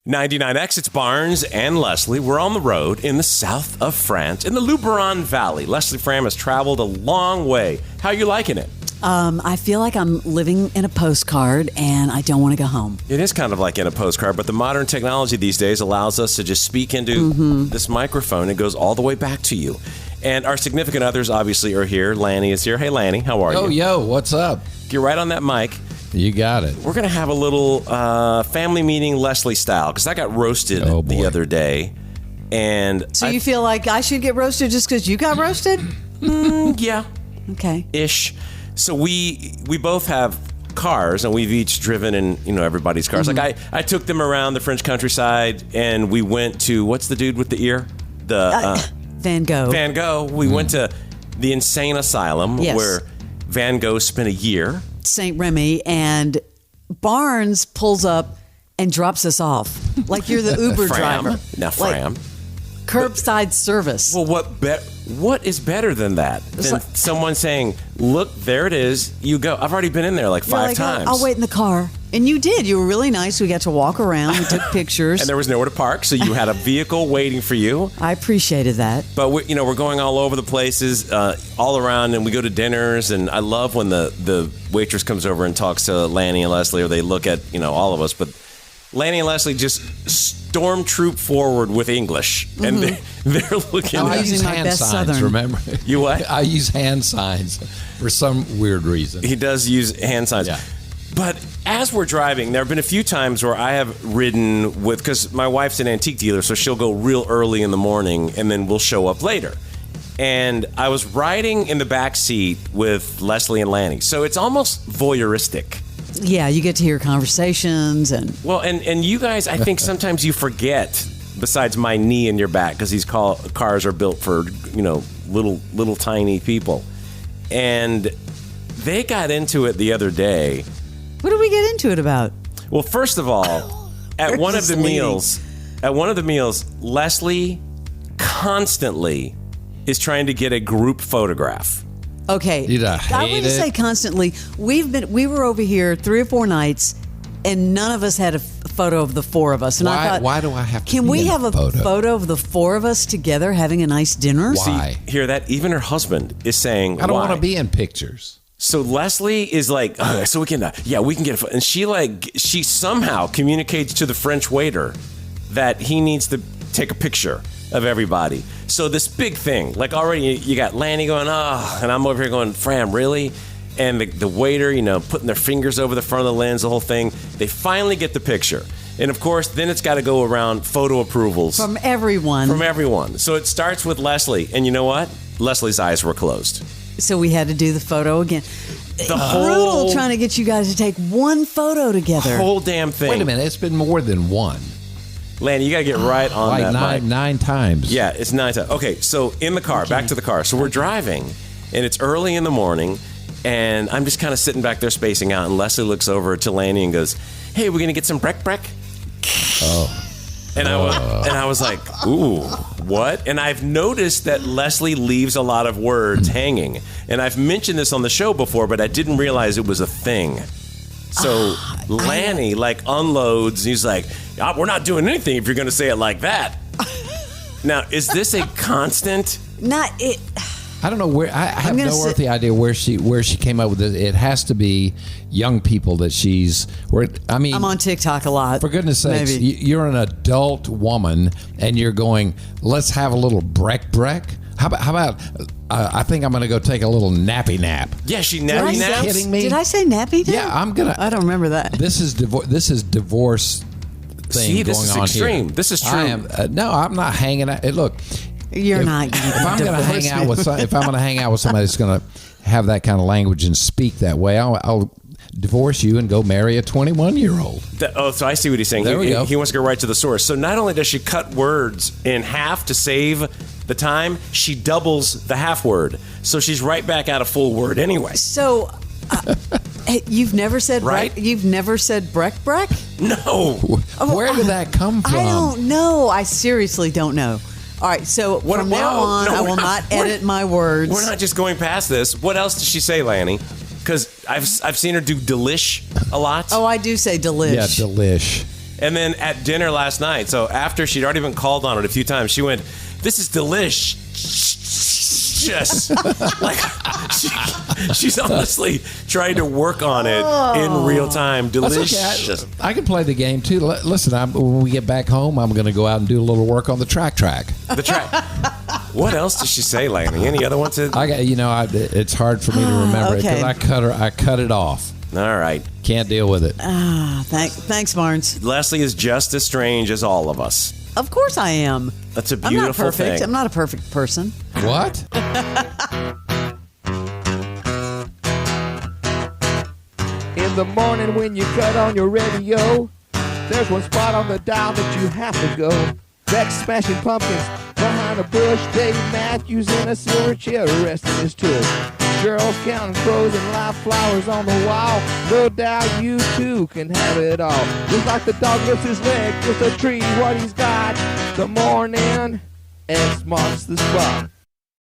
99X, it's Barnes and Leslie. We're on the road in the south of France, in the Luberon Valley. Leslie Fram has traveled a long way. How are you liking it? I feel like I'm living in a postcard, and I don't want to go home. It is kind of like in a postcard, but the modern technology these days allows us to just speak into this microphone. It goes all the way back to you. And our significant others obviously are here. Lanny is here. Hey, Lanny, how are you? Oh, yo, what's up? Get right on that mic. You got it. We're going to have a little family meeting Leslie style, because I got roasted the other day. And so you feel like I should get roasted just because you got roasted? Yeah. Okay. Ish. So we both have cars, and we've each driven in everybody's cars. Like I took them around the French countryside, and we went to, what's the dude with the ear? Van Gogh. Van Gogh. We went to the insane asylum where Van Gogh spent a year. St. Remy, and Barnes pulls up and drops us off. Like you're the Uber driver. Now, Fram. Like, curbside service. Well, what is better than that? Than someone saying, look, there it is, you go. I've already been in there like five times. I'll wait in the car. And you did. You were really nice. We got to walk around. We took pictures. And there was nowhere to park, so you had a vehicle waiting for you. I appreciated that. But we're going all over the places, all around, and we go to dinners. And I love when the waitress comes over and talks to Lanny and Leslie, or they look at all of us. But Lanny and Leslie just stormtroop forward with English, and they're looking. I use my hand best signs. Southern. Remember? You what? I use hand signs for some weird reason. He does use hand signs. Yeah. But as we're driving, there have been a few times where I have ridden with, because my wife's an antique dealer, so she'll go real early in the morning, and then we'll show up later. And I was riding in the back seat with Leslie and Lanny, so it's almost voyeuristic. Yeah, you get to hear conversations and... Well, and you guys, I think sometimes you forget, besides my knee in your back, because these cars are built for, little tiny people. And they got into it the other day. What did we get into it about? Well, first of all, at one of the meals, Leslie constantly is trying to get a group photograph. Okay. I wouldn't say constantly. We were over here 3 or 4 nights, and none of us had a photo of the 4 of us. And I thought, why do I have to? Can we have a photo of the 4 of us together having a nice dinner? Why? See, hear that? Even her husband is saying, I don't want to be in pictures. So Leslie is like, so we can get a photo. And she somehow communicates to the French waiter that he needs to take a picture of everybody. So this big thing, like already you got Lanny going, and I'm over here going, Fram, really? And the waiter, putting their fingers over the front of the lens, the whole thing. They finally get the picture. And of course, then it's got to go around photo approvals. From everyone. So it starts with Leslie. And you know what? Leslie's eyes were closed. So we had to do the photo again. Brutal trying to get you guys to take one photo together. The whole damn thing. Wait a minute. It's been more than one. Lanny, you got to get right on that mic. Nine times. Yeah, it's 9 times. Okay, so in the car, back to the car. So we're driving, and it's early in the morning, and I'm just kind of sitting back there spacing out, and Leslie looks over to Lanny and goes, hey, we're going to get some brek? Oh. And I was like, ooh, what? And I've noticed that Leslie leaves a lot of words hanging. And I've mentioned this on the show before, but I didn't realize it was a thing. So Lanny unloads, and he's like, we're not doing anything if you're going to say it like that. Now, is this a constant? Not it. I don't know where. I have no earthly idea where she came up with it. It has to be young people that she's. I'm on TikTok a lot. For goodness sakes, you're an adult woman and you're going, let's have a little brek. How about I think I'm going to go take a little nappy nap. Yeah, she nappy naps. Kidding me? Did I say nappy nap? Yeah, I'm gonna. I don't remember that. This is divorce thing. See, this going is on extreme. Here. This is true. No, I'm not hanging out. Look. You're not. If I'm going to hang out with somebody that's going to have that kind of language and speak that way, I'll divorce you and go marry a 21-year-old. So I see what he's saying. There we go. He wants to go right to the source. So not only does she cut words in half to save the time, she doubles the half word. So she's right back at a full word anyway. So you've never said right? You've never said brek? No. Where did that come from? I don't know. I seriously don't know. All right, so from now on, I will not edit my words. We're not just going past this. What else does she say, Lanny? Because I've seen her do delish a lot. Oh, I do say delish. Yeah, delish. And then at dinner last night, so after she'd already been called on it a few times, she went, "This is delish." Like she's honestly trying to work on it in real time. Delicious. Okay. I can play the game too. Listen, when we get back home, I'm going to go out and do a little work on the track. The track. What else did she say, Lanny? Any other ones? It's hard for me to remember because I cut it off. All right. Can't deal with it. Thanks, Barnes. Leslie is just as strange as all of us. Of course I am. That's a beautiful thing. I'm not a perfect person. What? In the morning when you cut on your radio, there's one spot on the dial that you have to go. Beck's smashing pumpkins behind a bush. Dave Matthews in a silver chair resting his tush. Girls counting crows and live flowers on the wall. No doubt you too can have it all. Just like the dog lifts his leg with a tree, what he's got. The morning X marks the spot.